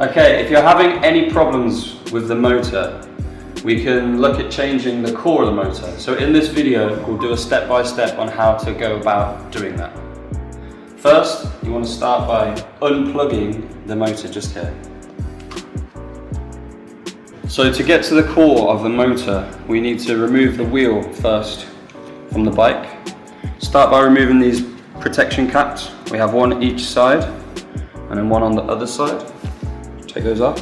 Okay, if you're having any problems with the motor, we can look at changing the core of the motor. So in this video, we'll do a step-by-step on how to go about doing that. First, you want to start by unplugging the motor just here. So to get to the core of the motor, we need to remove the wheel first from the bike. Start by removing these protection caps. We have one each side and then one on the other side. Take those off.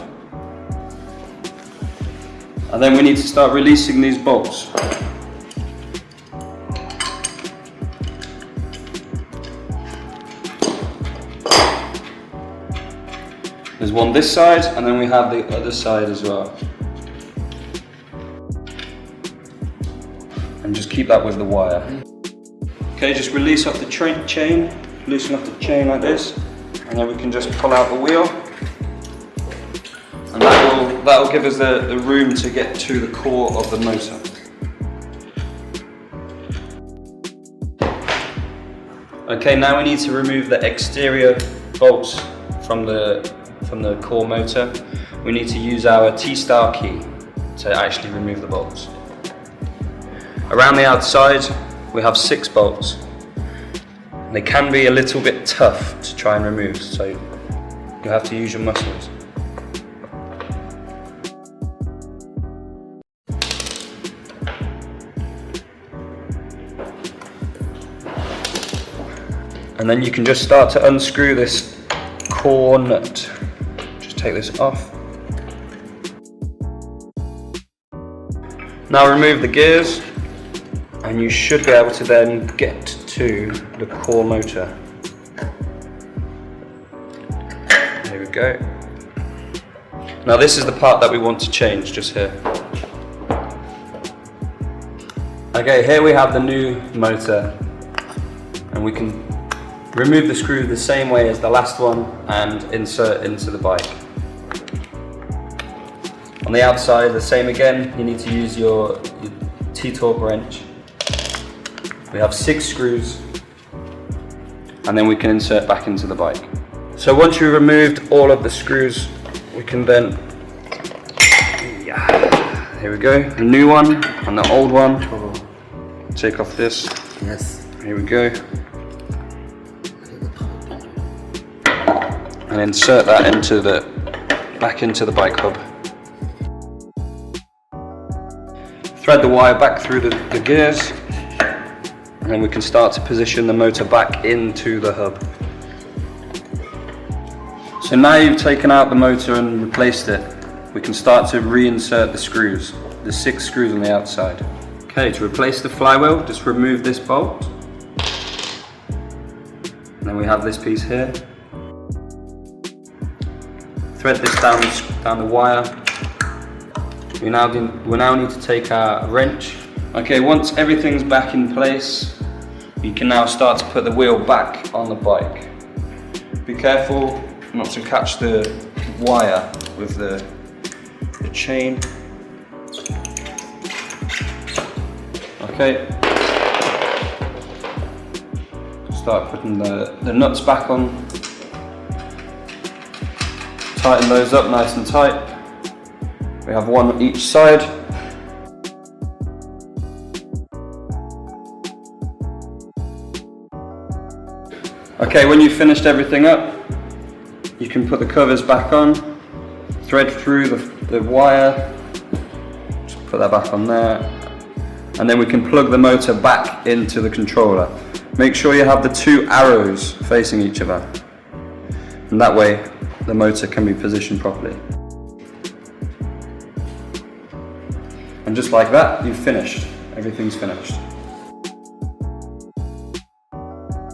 And then we need to start releasing these bolts. There's one this side and then we have the other side as well. And just keep that with the wire. Okay, just release off the chain, loosen off the chain like this, and then we can just pull out the wheel. And that will give us the room to get to the core of the motor. Okay, now we need to remove the exterior bolts from the core motor. We need to use our T-star key to actually remove the bolts. Around the outside, we have 6 bolts. They can be a little bit tough to try and remove, so you have to use your muscles. And then you can just start to unscrew this core nut. Just take this off. Now remove the gears, and you should be able to then get to the core motor. There we go. Now this is the part that we want to change, just here. Okay, here we have the new motor, and we can remove the screw the same way as the last one and insert into the bike. On the outside, the same again, you need to use your T-torque wrench. We have 6 screws, and then we can insert back into the bike. So once you've removed all of the screws, we can then, here we go, the new one and the old one. Take off this. Yes. Here we go. And insert that back into the bike hub. Thread the wire back through the gears, and then we can start to position the motor back into the hub. So now you've taken out the motor and replaced it, we can start to reinsert the screws. There's 6 screws on the outside. Okay, to replace the flywheel, just remove this bolt. And then we have this piece here. Thread this down the wire. We now need to take our wrench. Okay, once everything's back in place, you can now start to put the wheel back on the bike. Be careful not to catch the wire with the chain. Okay. Start putting the nuts back on. Tighten those up nice and tight. We have one on each side. Okay, when you've finished everything up, you can put the covers back on, thread through the wire, just put that back on there, and then we can plug the motor back into the controller. Make sure you have the 2 arrows facing each other, and that way the motor can be positioned properly. And just like that, you've finished. Everything's finished.